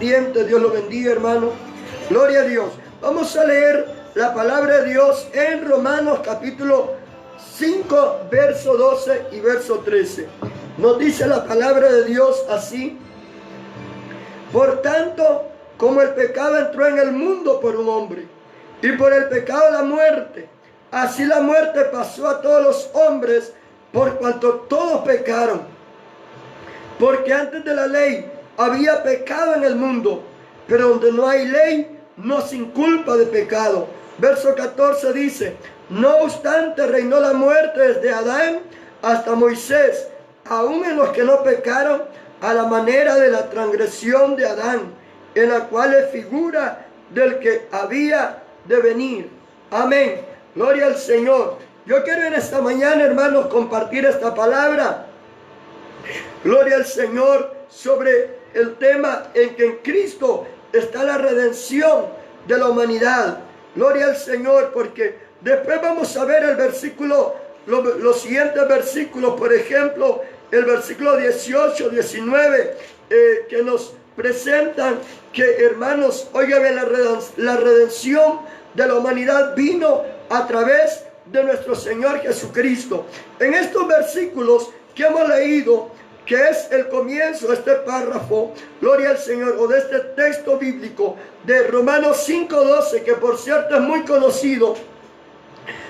Dios lo bendiga, hermano. Gloria a Dios. Vamos a leer la palabra de Dios en Romanos capítulo 5, verso 12 y verso 13. Nos dice la palabra de Dios así: por tanto, como el pecado entró en el mundo por un hombre, y por el pecado la muerte, así la muerte pasó a todos los hombres, por cuanto todos pecaron. Porque antes de la ley había pecado en el mundo, pero donde no hay ley, no se inculpa de pecado. Verso 14 dice: no obstante reinó la muerte desde Adán hasta Moisés, aun en los que no pecaron, a la manera de la transgresión de Adán, en la cual es figura del que había de venir. Amén. Gloria al Señor. Yo quiero en esta mañana, hermanos, compartir esta palabra. Gloria al Señor, sobre el tema en que en Cristo está la redención de la humanidad. Gloria al Señor, porque después vamos a ver el versículo, los siguientes versículos, por ejemplo, el versículo 18, 19, que nos presentan que, hermanos, oigan, la redención de la humanidad vino a través de nuestro Señor Jesucristo. En estos versículos que hemos leído, que es el comienzo de este párrafo, gloria al Señor, o de este texto bíblico de Romanos 5:12, que por cierto es muy conocido,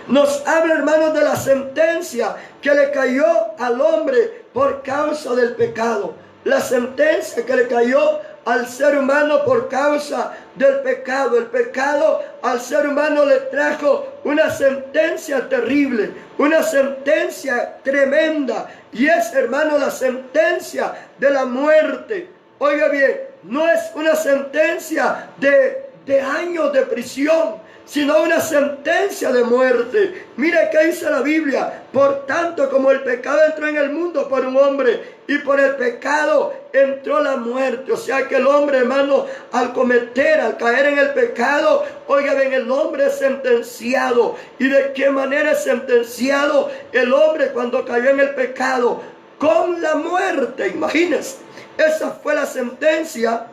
nos habla, hermanos, de la sentencia que le cayó al hombre por causa del pecado. La sentencia que le cayó al ser humano por causa del pecado. El pecado al ser humano le trajo una sentencia terrible, una sentencia tremenda, y es, hermano, la sentencia de la muerte. Oiga bien, no es una sentencia de años de prisión, sino una sentencia de muerte. Mire qué dice la Biblia: por tanto, como el pecado entró en el mundo por un hombre, y por el pecado entró la muerte. O sea que el hombre, hermano, al caer en el pecado, oiga bien, el hombre es sentenciado. ¿Y de qué manera es sentenciado el hombre cuando cayó en el pecado? Con la muerte. Imagínense, esa fue la sentencia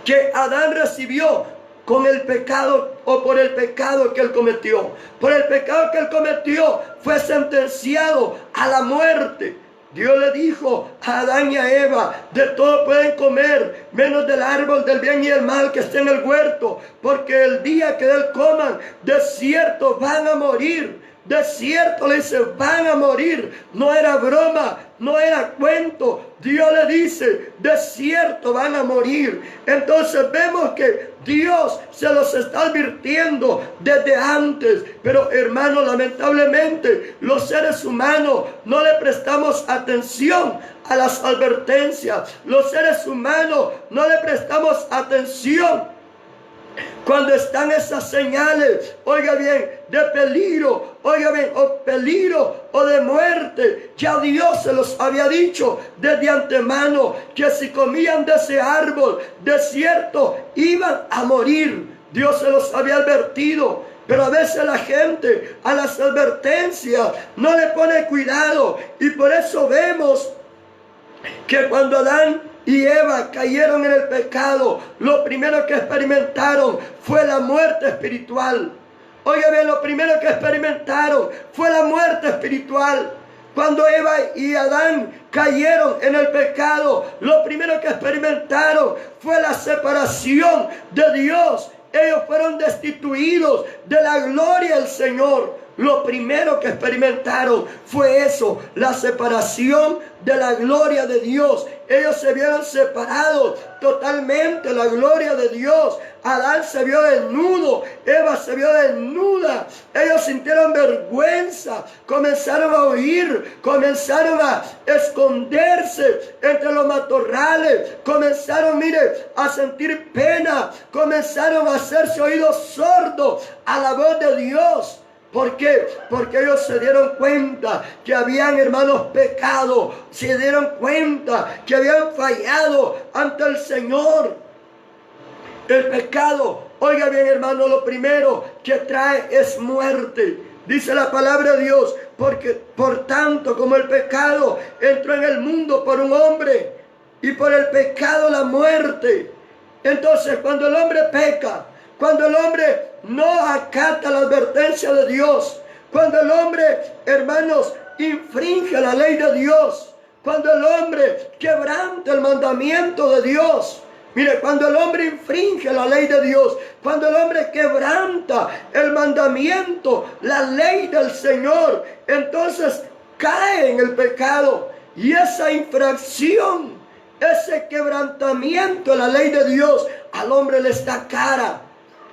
que Adán recibió con el pecado, o por el pecado que él cometió. Por el pecado que él cometió fue sentenciado a la muerte. Dios le dijo a Adán y a Eva: de todo pueden comer, menos del árbol del bien y el mal que está en el huerto, porque el día que de él coman, de cierto van a morir. De cierto, le dice, van a morir. No era broma, no era cuento. Dios le dice, de cierto van a morir. Entonces vemos que Dios se los está advirtiendo desde antes. Pero, hermano, lamentablemente los seres humanos no le prestamos atención a las advertencias. Los seres humanos no le prestamos atención cuando están esas señales, oiga bien, de peligro, oiga bien, o peligro o de muerte. Ya Dios se los había dicho desde antemano, que si comían de ese árbol, de cierto iban a morir. Dios se los había advertido. Pero a veces la gente a las advertencias no le pone cuidado, y por eso vemos que cuando Adán y Eva cayeron en el pecado, lo primero que experimentaron fue la muerte espiritual. Oiga bien, lo primero que experimentaron fue la muerte espiritual. Cuando Eva y Adán cayeron en el pecado, lo primero que experimentaron fue la separación de Dios. Ellos fueron destituidos de la gloria del Señor. Lo primero que experimentaron fue eso, la separación de la gloria de Dios. Ellos se vieron separados totalmente de la gloria de Dios. Adán se vio desnudo, Eva se vio desnuda. Ellos sintieron vergüenza, comenzaron a huir, comenzaron a esconderse entre los matorrales, comenzaron, mire, a sentir pena, comenzaron a hacerse oídos sordos a la voz de Dios. ¿Por qué? Porque ellos se dieron cuenta que habían, hermanos, pecado. Se dieron cuenta que habían fallado ante el Señor. El pecado, oiga bien, hermano, lo primero que trae es muerte. Dice la palabra de Dios: porque por tanto, como el pecado entró en el mundo por un hombre, y por el pecado la muerte. Entonces, cuando el hombre peca, cuando el hombre no acata la advertencia de Dios, cuando el hombre, hermanos, infringe la ley de Dios, cuando el hombre quebranta el mandamiento de Dios, mire, cuando el hombre infringe la ley de Dios, cuando el hombre quebranta el mandamiento, la ley del Señor, entonces cae en el pecado. Y esa infracción, ese quebrantamiento de la ley de Dios, al hombre le está cara.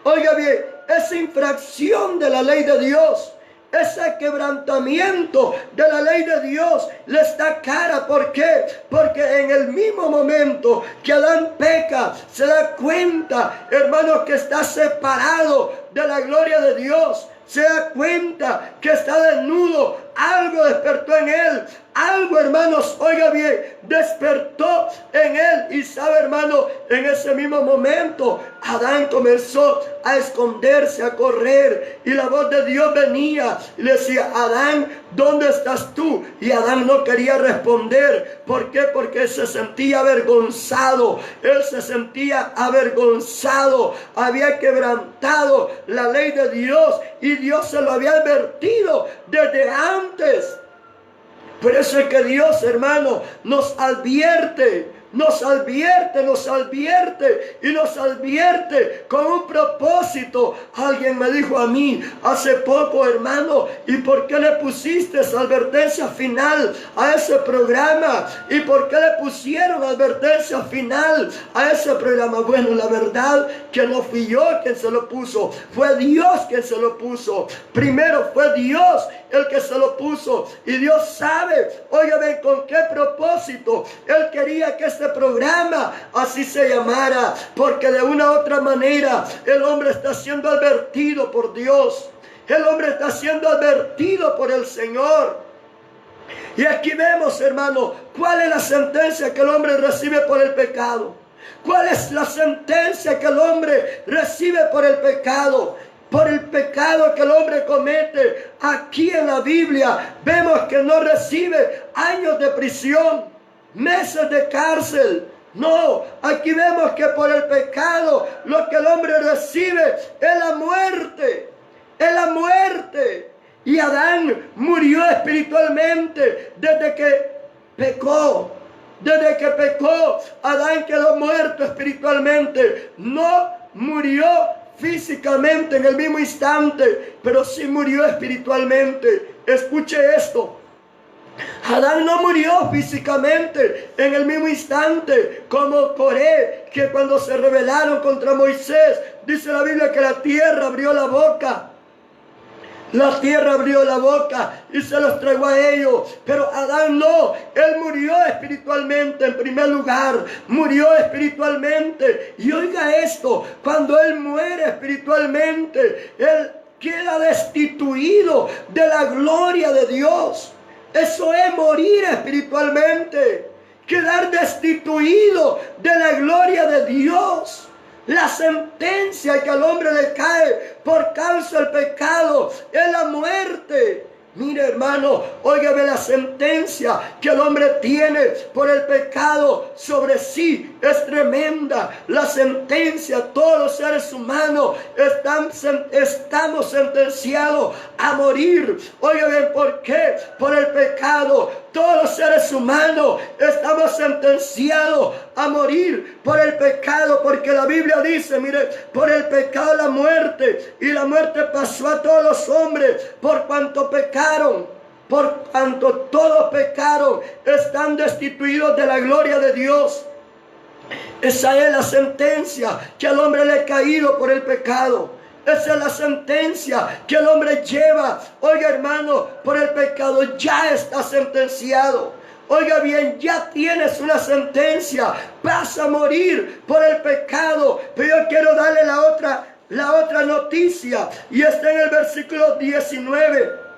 Oiga bien, esa infracción de la ley de Dios, ese quebrantamiento de la ley de Dios le está cara. ¿Por qué? Porque en el mismo momento que Adán peca, se da cuenta, hermanos, que está separado de la gloria de Dios. Se da cuenta que está desnudo. Algo despertó en él. Algo, hermanos, oiga bien, despertó en él. Y sabe, hermano, en ese mismo momento, Adán comenzó a esconderse, a correr. Y la voz de Dios venía y le decía: Adán, ¿dónde estás tú? Y Adán no quería responder. ¿Por qué? Porque él se sentía avergonzado. Él se sentía avergonzado. Había quebrantado la ley de Dios. Y Dios se lo había advertido desde antes. Por eso es que Dios, hermano, nos advierte y nos advierte con un propósito. Alguien me dijo a mí hace poco: hermano, ¿y por qué le pusiste advertencia final a ese programa? ¿Y por qué le pusieron advertencia final a ese programa? Bueno, la verdad que no fui yo quien se lo puso, fue Dios quien se lo puso. Primero fue Dios el que se lo puso, y Dios sabe, oigan, con qué propósito Él quería que este programa así se llamara, porque de una u otra manera el hombre está siendo advertido por Dios, el hombre está siendo advertido por el Señor. Y aquí vemos, hermano, cuál es la sentencia que el hombre recibe por el pecado. ¿Cuál es la sentencia que el hombre recibe por el pecado? Por el pecado que el hombre comete. Aquí en la Biblia vemos que no recibe años de prisión, meses de cárcel. No, aquí vemos que por el pecado lo que el hombre recibe es la muerte. Es la muerte. Y Adán murió espiritualmente desde que pecó. Desde que pecó, Adán quedó muerto espiritualmente. No murió físicamente en el mismo instante, pero sí murió espiritualmente. Escuche esto: Adán no murió físicamente en el mismo instante como Coré, que cuando se rebelaron contra Moisés, dice la Biblia que la tierra abrió la boca. La tierra abrió la boca y se los tragó a ellos. Pero Adán no. Él murió espiritualmente en primer lugar. Murió espiritualmente. Y oiga esto: cuando él muere espiritualmente, él queda destituido de la gloria de Dios. Eso es morir espiritualmente. Quedar destituido de la gloria de Dios. La sentencia que al hombre le cae por causa del pecado es la muerte. Mire, hermano, óigame, la sentencia que el hombre tiene por el pecado sobre sí es tremenda. La sentencia, todos los seres humanos estamos sentenciados a morir. Óigame, ¿por qué? Por el pecado. Todos los seres humanos estamos sentenciados a morir por el pecado, porque la Biblia dice, mire, por el pecado la muerte, y la muerte pasó a todos los hombres por cuanto pecaron. Por cuanto todos pecaron, están destituidos de la gloria de Dios. Esa es la sentencia que al hombre le ha caído por el pecado. Esa es la sentencia que el hombre lleva. Oiga, hermano, por el pecado ya está sentenciado. Oiga bien, ya tienes una sentencia. Vas a morir por el pecado. Pero yo quiero darle la otra noticia. Y está en el versículo 19.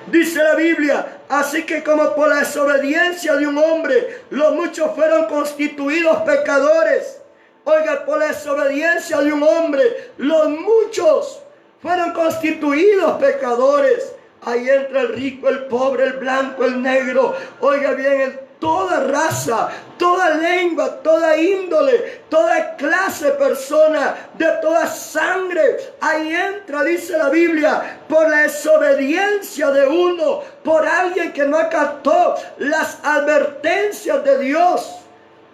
Dice la Biblia: así que como por la desobediencia de un hombre los muchos fueron constituidos pecadores. Oiga, por la desobediencia de un hombre los muchos fueron constituidos pecadores. Ahí entra el rico, el pobre, el blanco, el negro. Oiga bien, toda raza, toda lengua, toda índole, toda clase clase de persona, de toda sangre. Ahí entra, dice la Biblia, por la desobediencia de uno, por alguien que no acató las advertencias de Dios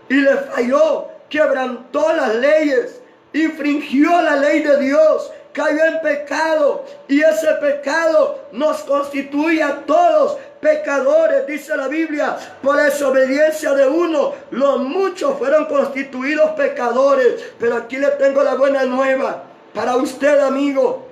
y le falló, quebrantó las leyes, infringió la ley de Dios, cayó en pecado, y ese pecado nos constituye a todos pecadores, dice la Biblia. Por la desobediencia de uno, los muchos fueron constituidos pecadores. Pero aquí le tengo la buena nueva para usted, amigo,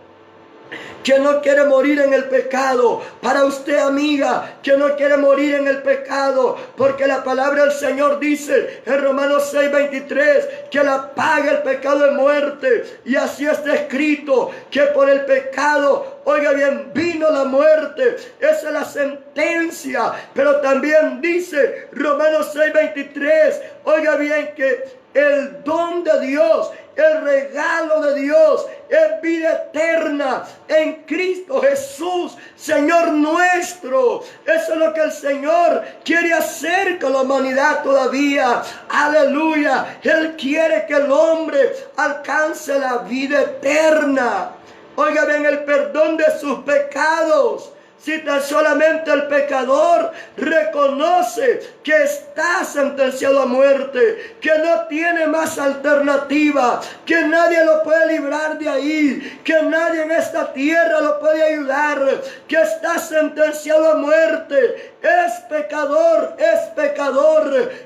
que no quiere morir en el pecado. Para usted, amiga, que no quiere morir en el pecado. Porque la palabra del Señor dice en Romanos 6:23 que la paga el pecado es muerte. Y así está escrito, que por el pecado, oiga bien, vino la muerte. Esa es la sentencia. Pero también dice Romanos 6:23, oiga bien, que el don de Dios, el regalo de Dios, es vida eterna en Cristo Jesús, Señor nuestro. Eso es lo que el Señor quiere hacer con la humanidad todavía. Aleluya. Él quiere que el hombre alcance la vida eterna. Oiga bien, el perdón de sus pecados. Si tan solamente el pecador reconoce que está sentenciado a muerte, que no tiene más alternativa, que nadie lo puede librar de ahí, que nadie en esta tierra lo puede ayudar, que está sentenciado a muerte, es pecador,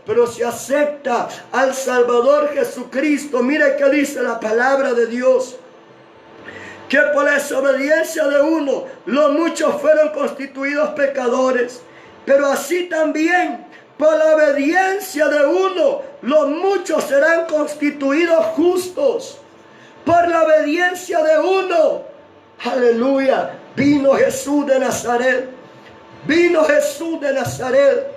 pero si acepta al Salvador Jesucristo, mire que dice la palabra de Dios, que por la desobediencia de uno, los muchos fueron constituidos pecadores. Pero así también, por la obediencia de uno, los muchos serán constituidos justos. Por la obediencia de uno, aleluya, vino Jesús de Nazaret. Vino Jesús de Nazaret.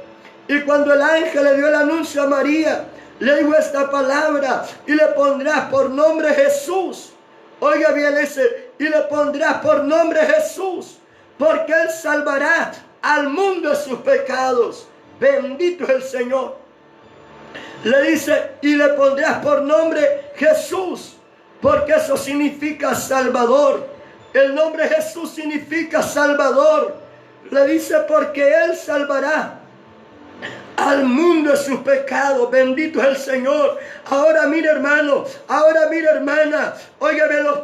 Y cuando el ángel le dio el anuncio a María, le dijo esta palabra: y le pondrás por nombre Jesús. Oiga bien, dice, y le pondrás por nombre Jesús, porque Él salvará al mundo de sus pecados. Bendito es el Señor. Le dice, y le pondrás por nombre Jesús, porque eso significa Salvador. El nombre Jesús significa Salvador. Le dice, porque Él salvará al mundo de sus pecados. Bendito es el Señor. Ahora mira, hermano, ahora mira, hermana, óigame, los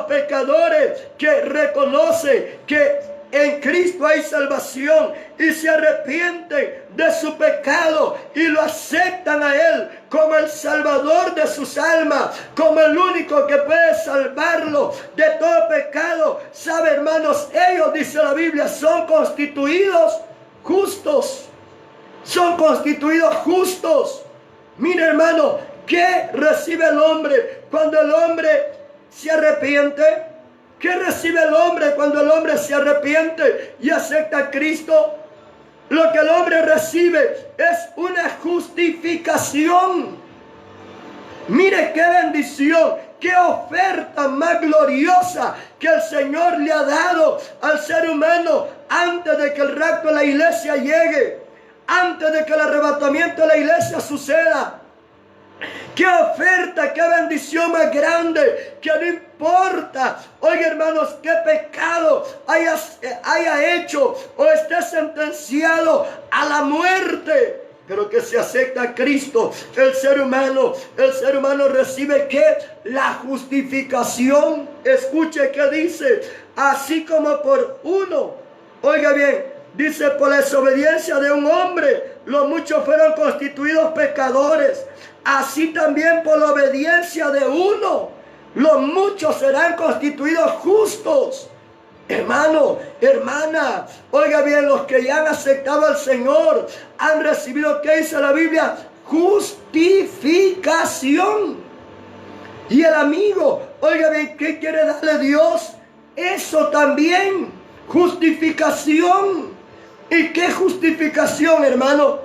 pecadores que reconocen que en Cristo hay salvación y se arrepienten de su pecado y lo aceptan a Él como el Salvador de sus almas, como el único que puede salvarlo de todo pecado. ¿Sabe, hermanos? Ellos, dice la Biblia, son constituidos justos. Son constituidos justos. Mira, hermano, ¿qué recibe el hombre cuando el hombre se arrepiente? ¿Qué recibe el hombre cuando el hombre se arrepiente y acepta a Cristo? Lo que el hombre recibe es una justificación. Mire qué bendición, qué oferta más gloriosa que el Señor le ha dado al ser humano antes de que el rapto de la iglesia llegue. Antes de que el arrebatamiento de la iglesia suceda. Qué oferta, qué bendición más grande, que no importa, oiga, hermanos, qué pecado haya hecho o esté sentenciado a la muerte, pero que se acepta a Cristo, el ser humano recibe ¿qué? La justificación. Escuche qué dice, así como por uno, oiga bien, dice, por la desobediencia de un hombre, los muchos fueron constituidos pecadores. Así también por la obediencia de uno, los muchos serán constituidos justos. Hermano, hermana, oiga bien, los que ya han aceptado al Señor han recibido, ¿qué dice la Biblia? Justificación. Y el amigo, oiga bien, ¿qué quiere darle Dios? Eso también, justificación. ¿Y qué justificación, hermano?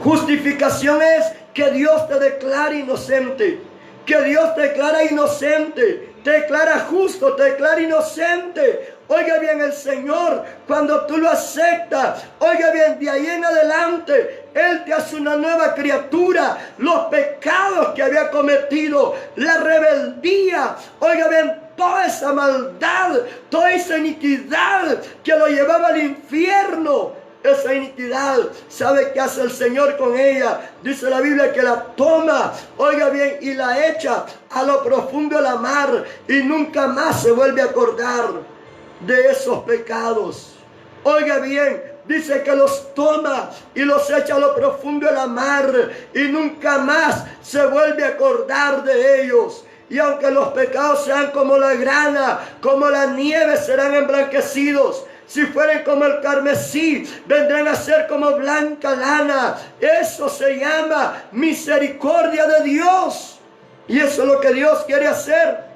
Justificación es que Dios te declara inocente. Que Dios te declara inocente. Te declara justo, te declara inocente. Oiga bien, el Señor, cuando tú lo aceptas, oiga bien, de ahí en adelante, Él te hace una nueva criatura. Los pecados que había cometido, la rebeldía, oiga bien, toda esa maldad, toda esa iniquidad que lo llevaba al infierno. Esa iniquidad, ¿sabe qué hace el Señor con ella? Dice la Biblia que la toma, oiga bien, y la echa a lo profundo de la mar y nunca más se vuelve a acordar de esos pecados. Oiga bien, dice que los toma y los echa a lo profundo de la mar y nunca más se vuelve a acordar de ellos. Y aunque los pecados sean como la grana, como la nieve, serán emblanquecidos. Si fueren como el carmesí, vendrán a ser como blanca lana. Eso se llama misericordia de Dios. Y eso es lo que Dios quiere hacer.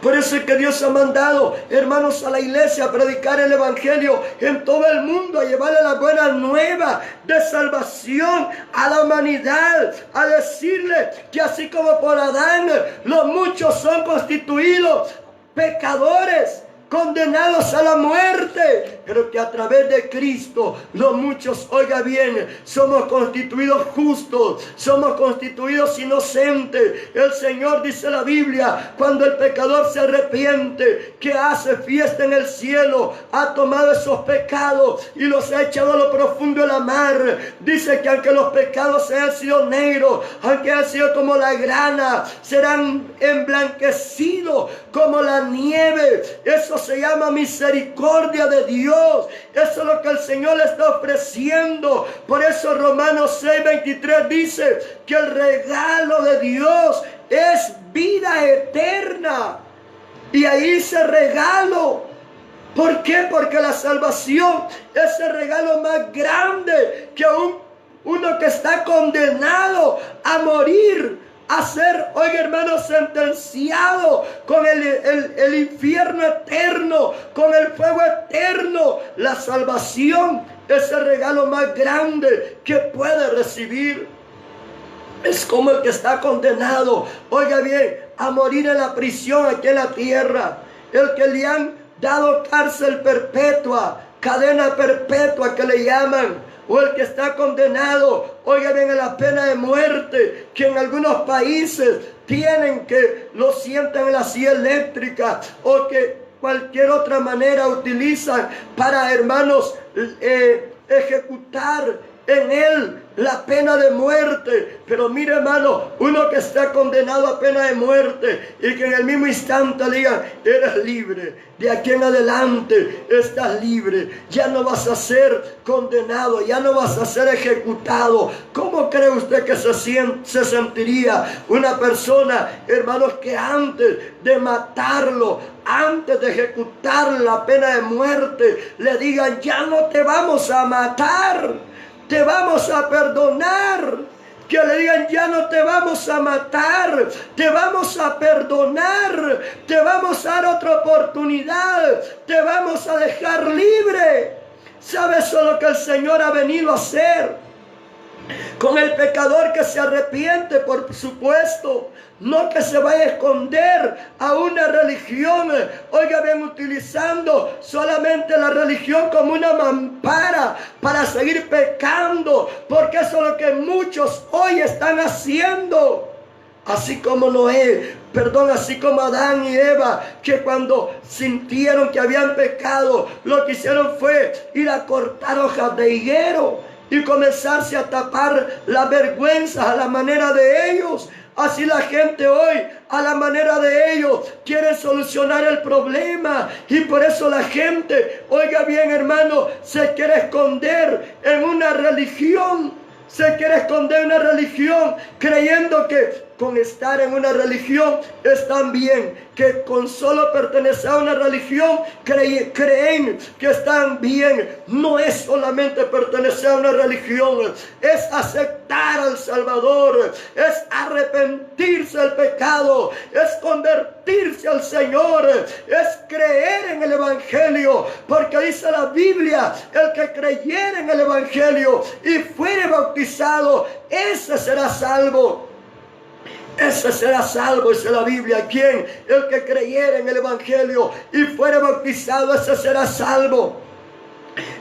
Por eso es que Dios ha mandado, hermanos, a la iglesia a predicar el evangelio en todo el mundo, a llevarle la buena nueva de salvación a la humanidad, a decirle que así como por Adán los muchos son constituidos pecadores, condenados a la muerte, pero que a través de Cristo los muchos, oiga bien, somos constituidos justos, somos constituidos inocentes. El Señor, dice la Biblia, cuando el pecador se arrepiente, que hace fiesta en el cielo, ha tomado esos pecados y los ha echado a lo profundo de la mar. Dice que aunque los pecados hayan sido negros, aunque hayan sido como la grana, serán emblanquecidos como la nieve. Eso se llama misericordia de Dios. Eso es lo que el Señor le está ofreciendo. Por eso Romanos 6:23 dice que el regalo de Dios es vida eterna. Y ahí ese regalo. ¿Por qué? Porque la salvación es el regalo más grande que uno que está condenado a morir, a ser, oiga hermano, sentenciado con el infierno eterno, con el fuego eterno. La salvación es el regalo más grande que puede recibir. Es como el que está condenado, oiga bien, a morir en la prisión aquí en la tierra. El que le han dado cárcel perpetua, cadena perpetua que le llaman. O el que está condenado, oiga bien, a la pena de muerte, que en algunos países tienen que lo sientan en la silla eléctrica, o que cualquier otra manera utilizan para, hermanos, ejecutar en él la pena de muerte. Pero mire, hermano, uno que está condenado a pena de muerte y que en el mismo instante le digan: eres libre, de aquí en adelante estás libre, ya no vas a ser condenado, ya no vas a ser ejecutado. ¿Cómo cree usted que se sentiría una persona, hermanos, que antes de matarlo, antes de ejecutar la pena de muerte, le digan: ya no te vamos a matar, te vamos a perdonar? Que le digan: ya no te vamos a matar, te vamos a perdonar, te vamos a dar otra oportunidad, te vamos a dejar libre. ¿Sabe eso es lo que el Señor ha venido a hacer con el pecador que se arrepiente? Por supuesto, no que se vaya a esconder a una religión, oiga bien, utilizando solamente la religión como una mampara para seguir pecando, porque eso es lo que muchos hoy están haciendo. Así como así como Adán y Eva, que cuando sintieron que habían pecado, lo que hicieron fue ir a cortar hojas de higuero y comenzarse a tapar las vergüenzas a la manera de ellos. Así la gente hoy, a la manera de ellos, quiere solucionar el problema. Y por eso la gente, oiga bien hermano, se quiere esconder en una religión. Se quiere esconder en una religión creyendo que con estar en una religión están bien, que con solo pertenecer a una religión creen que están bien. No es solamente pertenecer a una religión, es aceptar al Salvador, es arrepentirse del pecado, es convertirse al Señor, es creer en el Evangelio, porque dice la Biblia: el que creyere en el Evangelio y fuere bautizado, ese será salvo. Ese será salvo, dice la Biblia. ¿Quién? El que creyera en el Evangelio y fuera bautizado, ese será salvo.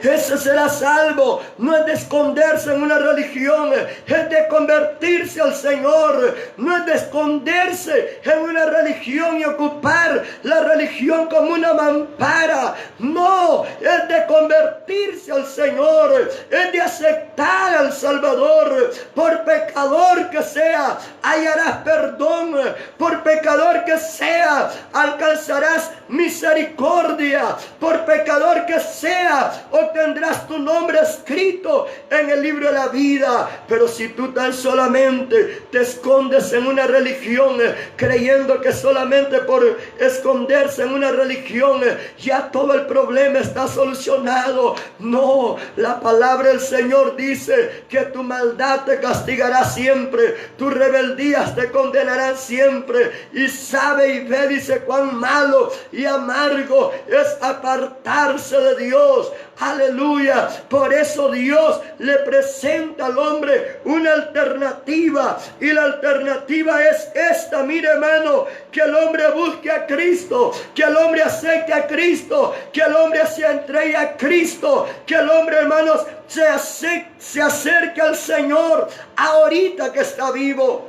ese será salvo. No es de esconderse en una religión, es de convertirse al Señor. No es de esconderse en una religión y ocupar la religión como una mampara. No, es de convertirse al Señor, es de aceptar al Salvador. Por pecador que sea, hallarás perdón. Por pecador que sea, alcanzarás misericordia. Por pecador que sea, obtendrás tu nombre escrito en el libro de la vida. Pero si tú tan solamente te escondes en una religión, creyendo que solamente por esconderse en una religión ya todo el problema está solucionado. No, la palabra del Señor dice que tu maldad te castigará siempre, tus rebeldías te condenarán siempre. Y sabe y ve, dice, cuán malo y amargo es apartarse de Dios. Aleluya. Por eso Dios le presenta al hombre una alternativa, y la alternativa es esta. Mire, hermano, que el hombre busque a Cristo, que el hombre acepte a Cristo, que el hombre se entregue a Cristo, que el hombre, hermanos, se acerque al Señor ahorita que está vivo.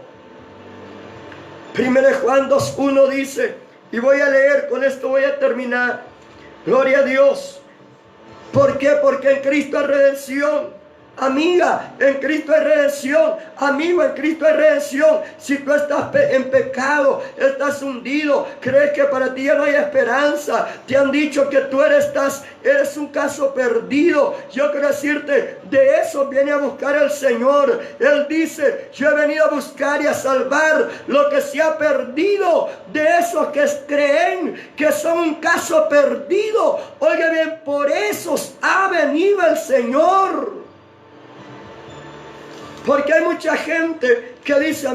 1 Juan 2:1 dice, y voy a leer, con esto voy a terminar. Gloria a Dios. ¿Por qué? Porque en Cristo hay redención. Amiga, en Cristo hay redención. Amigo, en Cristo hay redención. Si tú estás en pecado, estás hundido, crees que para ti ya no hay esperanza, te han dicho que tú eres un caso perdido, yo quiero decirte, de eso viene a buscar el Señor. Él dice, yo he venido a buscar y a salvar lo que se ha perdido, de esos que creen que son un caso perdido. Oiga bien, por eso ha venido el Señor. Porque hay mucha gente que dice,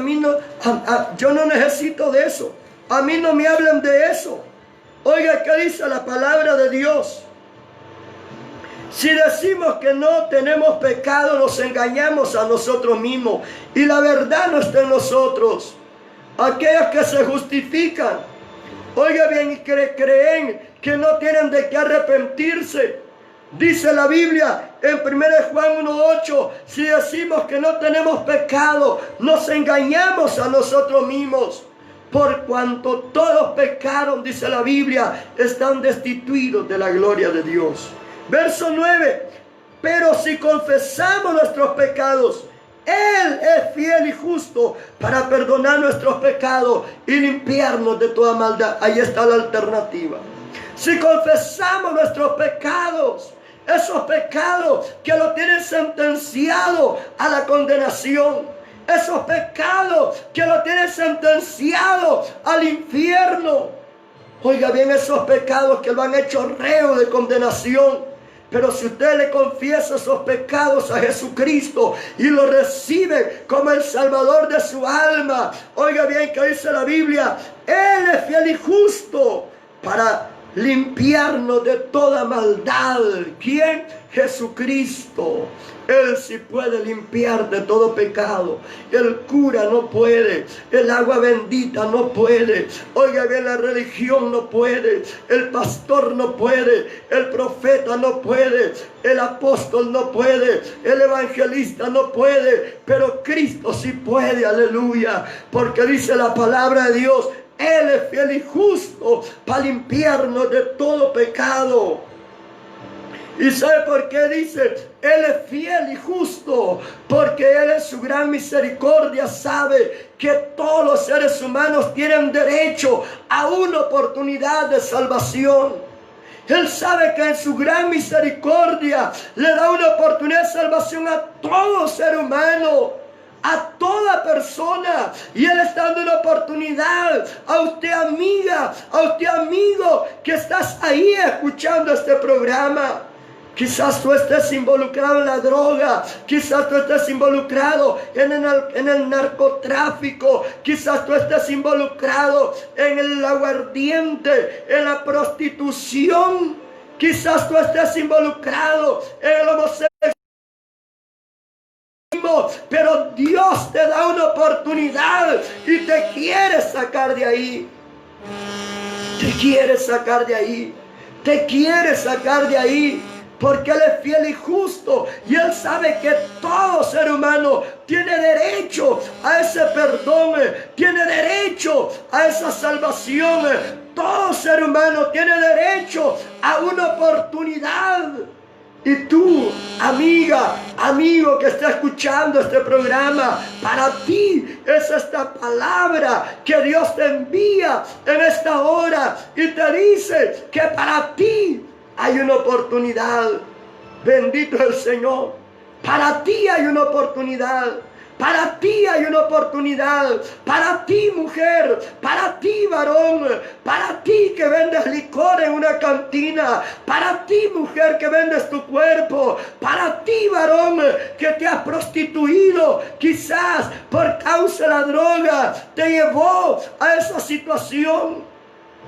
yo no necesito de eso. A mí no me hablan de eso. Oiga, ¿qué dice la palabra de Dios? Si decimos que no tenemos pecado, nos engañamos a nosotros mismos, y la verdad no está en nosotros. Aquellos que se justifican, oiga bien, y creen que no tienen de qué arrepentirse. Dice la Biblia en 1 Juan 1:8, si decimos que no tenemos pecado, nos engañamos a nosotros mismos. Por cuanto todos pecaron, dice la Biblia, están destituidos de la gloria de Dios. Verso 9, pero si confesamos nuestros pecados, Él es fiel y justo para perdonar nuestros pecados y limpiarnos de toda maldad. Ahí está la alternativa. Si confesamos nuestros pecados, esos pecados que lo tienen sentenciado a la condenación, esos pecados que lo tienen sentenciado al infierno. Oiga bien, esos pecados que lo han hecho reo de condenación. Pero si usted le confiesa esos pecados a Jesucristo y lo recibe como el Salvador de su alma, oiga bien que dice la Biblia, Él es fiel y justo para limpiarnos de toda maldad. ¿Quién? Jesucristo. Él sí puede limpiar de todo pecado. El cura no puede, el agua bendita no puede, oiga bien, la religión no puede, el pastor no puede, el profeta no puede, el apóstol no puede, el evangelista no puede, pero Cristo sí puede. Aleluya, porque dice la palabra de Dios, Él es fiel y justo para limpiarnos de todo pecado. ¿Y sabe por qué dice? Él es fiel y justo, porque Él en su gran misericordia sabe que todos los seres humanos tienen derecho a una oportunidad de salvación. Él sabe que en su gran misericordia le da una oportunidad de salvación a todo ser humano, a toda persona. Y Él está dando una oportunidad a usted, amiga, a usted, amigo, que estás ahí escuchando este programa. Quizás tú estés involucrado en la droga, quizás tú estés involucrado en el narcotráfico, quizás tú estés involucrado en el aguardiente, en la prostitución, quizás tú estés involucrado en el homosexualismo. Pero Dios te da una oportunidad y te quiere sacar de ahí. Te quiere sacar de ahí. Te quiere sacar de ahí. porque Él es fiel y justo, y Él sabe que todo ser humano tiene derecho a ese perdón, tiene derecho a esa salvación. Todo ser humano tiene derecho a una oportunidad. Y tú, amiga, amigo que está escuchando este programa, para ti es esta palabra que Dios te envía en esta hora y te dice que para ti hay una oportunidad. Bendito el Señor. Para ti hay una oportunidad. Para ti hay una oportunidad, para ti mujer, para ti varón, para ti que vendes licor en una cantina, para ti mujer que vendes tu cuerpo, para ti varón que te has prostituido, quizás por causa de la droga te llevó a esa situación.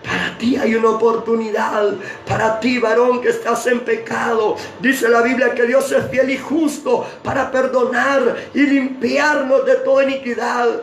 Para ti hay una oportunidad. Para ti, varón, que estás en pecado. Dice la Biblia que Dios es fiel y justo para perdonar y limpiarnos de toda iniquidad.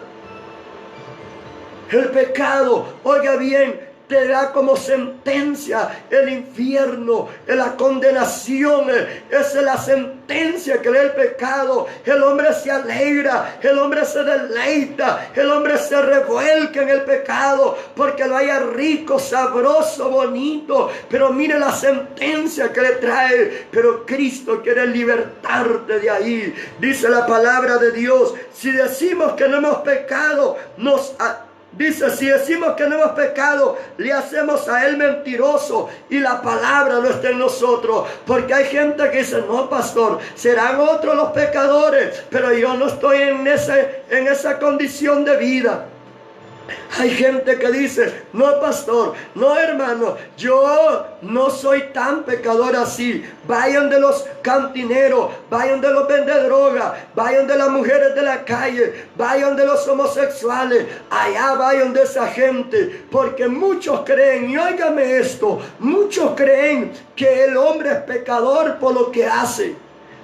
El pecado, oiga bien, te da como sentencia el infierno, la condenación. Esa es la sentencia que da el pecado. El hombre se alegra, el hombre se deleita, el hombre se revuelca en el pecado porque lo haya rico, sabroso, bonito. Pero mire la sentencia que le trae. Pero Cristo quiere libertarte de ahí. Dice la palabra de Dios, si decimos que no hemos pecado, dice, si decimos que no hemos pecado, le hacemos a Él mentiroso y la palabra no está en nosotros. Porque hay gente que dice, no, pastor, serán otros los pecadores, pero yo no estoy en esa condición de vida. Hay gente que dice, no, pastor, no, hermano, yo no soy tan pecador así. Vayan de los cantineros, vayan de los vendedrogas, vayan de las mujeres de la calle, vayan de los homosexuales, allá vayan de esa gente, porque muchos creen, y óigame esto, muchos creen que el hombre es pecador por lo que hace.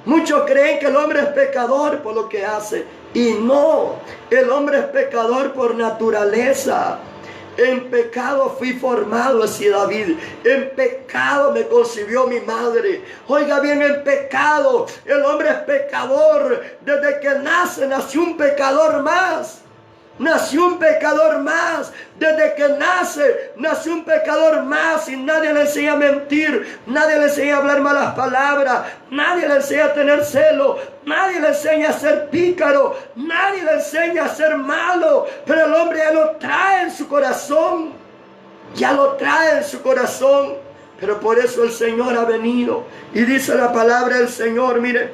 Muchos creen que el hombre es pecador por lo que hace. Y no, el hombre es pecador por naturaleza. En pecado fui formado, decía David. En pecado me concibió mi madre. Oiga bien, en pecado el hombre es pecador. Desde que nació un pecador más. Nació un pecador más. Desde que nació un pecador más. Y nadie le enseña a mentir. Nadie le enseña a hablar malas palabras. Nadie le enseña a tener celo. Nadie le enseña a ser pícaro. Nadie le enseña a ser malo. Pero el hombre ya lo trae en su corazón. Ya lo trae en su corazón. Pero por eso el Señor ha venido. Y dice la palabra del Señor, mire: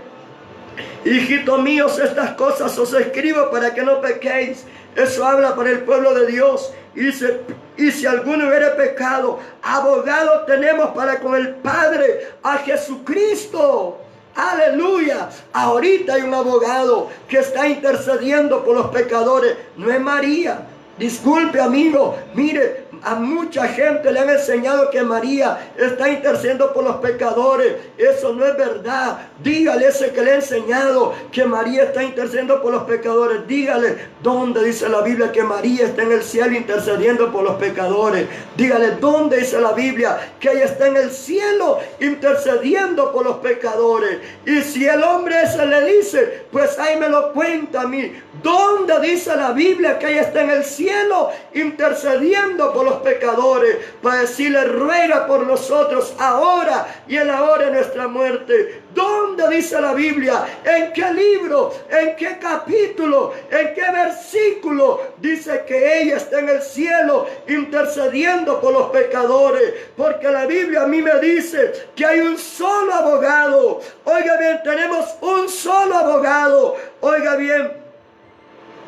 hijitos míos, estas cosas os escribo para que no pequéis. Eso habla para el pueblo de Dios. Y dice, y si alguno hubiere pecado, abogado tenemos para con el Padre, a Jesucristo. Aleluya. Ahorita hay un abogado que está intercediendo por los pecadores. No es María. Disculpe, amigo, mire, a mucha gente le han enseñado que María está intercediendo por los pecadores. Eso no es verdad. Dígale ese que le ha enseñado que María está intercediendo por los pecadores. Dígale dónde dice la Biblia que María está en el cielo intercediendo por los pecadores. Dígale dónde dice la Biblia que ella está en el cielo intercediendo por los pecadores. Y si el hombre ese le dice, pues ahí me lo cuenta a mí. ¿Dónde dice la Biblia que ella está en el cielo intercediendo por los pecadores? Para decirle, ruega por nosotros ahora y en la hora de nuestra muerte. ¿Dónde dice la Biblia? ¿En qué libro? ¿En qué capítulo? ¿En qué versículo dice que ella está en el cielo intercediendo por los pecadores? Porque la Biblia a mí me dice que hay un solo abogado. Oiga bien, tenemos un solo abogado. Oiga bien,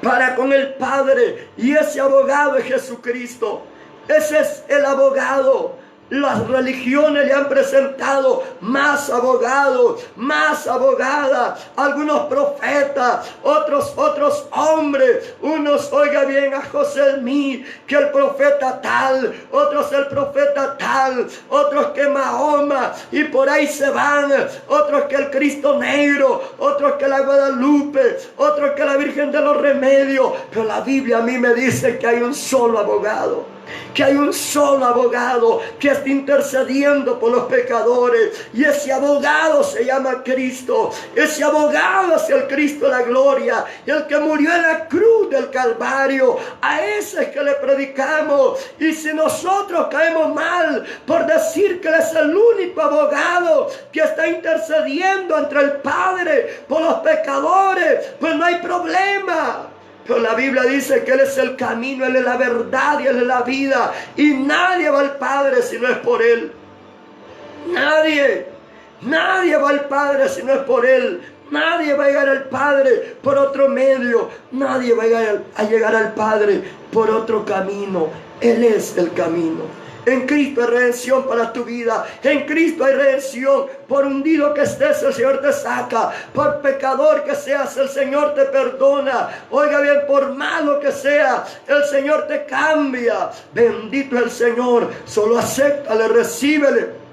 para con el Padre, y ese abogado es Jesucristo. Ese es el abogado. Las religiones le han presentado más abogados, más abogadas, algunos profetas, otros hombres, unos, oiga bien, a José Mí, que el profeta tal, otros el profeta tal, otros que Mahoma, y por ahí se van, otros que el Cristo Negro, otros que la Guadalupe, otros que la Virgen de los Remedios. Pero la Biblia a mí me dice que hay un solo abogado. que hay un solo abogado que está intercediendo por los pecadores, y ese abogado se llama Cristo. Ese abogado es el Cristo de la gloria, el que murió en la cruz del Calvario. A ese es que le predicamos. Y si nosotros caemos mal por decir que Él es el único abogado que está intercediendo entre el Padre por los pecadores, pues no hay problema. Pero la Biblia dice que Él es el camino, Él es la verdad y Él es la vida. Y nadie va al Padre si no es por Él. Nadie va al Padre si no es por Él. Nadie va a llegar al Padre por otro medio. Nadie va a llegar al Padre por otro camino. Él es el camino. En Cristo hay redención para tu vida. En Cristo hay redención. Por hundido que estés, el Señor te saca. Por pecador que seas, el Señor te perdona. Oiga bien, por malo que sea, el Señor te cambia. Bendito es el Señor. Solo acéptale, recíbele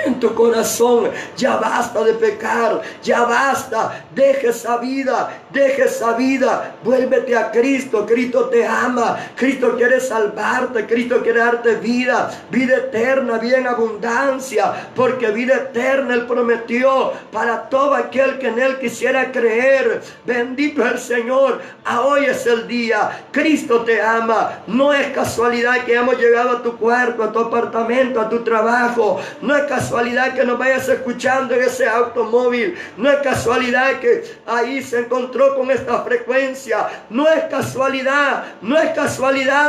en tu corazón. Ya basta de pecar, ya basta. Deje esa vida, vuélvete a Cristo. Cristo te ama, Cristo quiere salvarte, Cristo quiere darte vida eterna, vida en abundancia, porque vida eterna Él prometió para todo aquel que en Él quisiera creer. Bendito es el Señor. Hoy es el día. Cristo te ama. No es casualidad que hemos llegado a tu cuarto, a tu apartamento, a tu trabajo. No es casualidad que nos vayas escuchando en ese automóvil. No es casualidad que ahí se encontró con esta frecuencia. No es casualidad,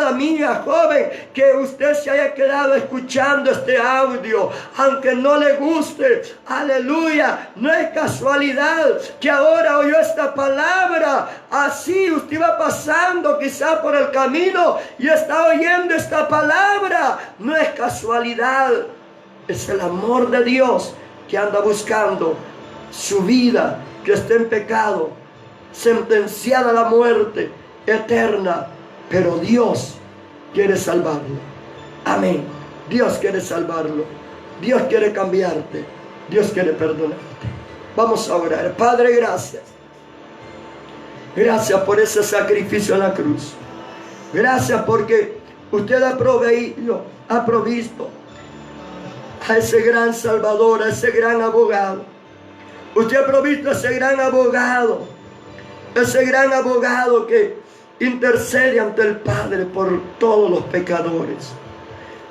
amiga joven, que usted se haya quedado escuchando este audio, aunque no le guste. Aleluya. No es casualidad que ahora oyó esta palabra. Así usted iba pasando quizá por el camino y está oyendo esta palabra. No es casualidad. Es el amor de Dios que anda buscando su vida que está en pecado, sentenciada a la muerte eterna. Pero Dios quiere salvarlo. Amén. Dios quiere salvarlo. Dios quiere cambiarte. Dios quiere perdonarte. Vamos a orar. Padre, gracias. Gracias por ese sacrificio en la cruz. Gracias porque usted ha provisto a ese gran Salvador, a ese gran abogado. Usted ha provisto a ese gran abogado que intercede ante el Padre por todos los pecadores.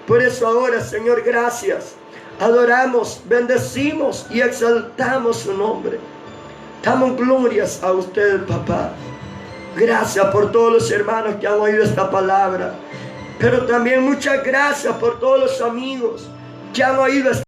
Por eso ahora, Señor, gracias. Adoramos, bendecimos y exaltamos su nombre. Damos glorias a usted, papá. Gracias por todos los hermanos que han oído esta palabra. Pero también muchas gracias por todos los amigos que han oído esta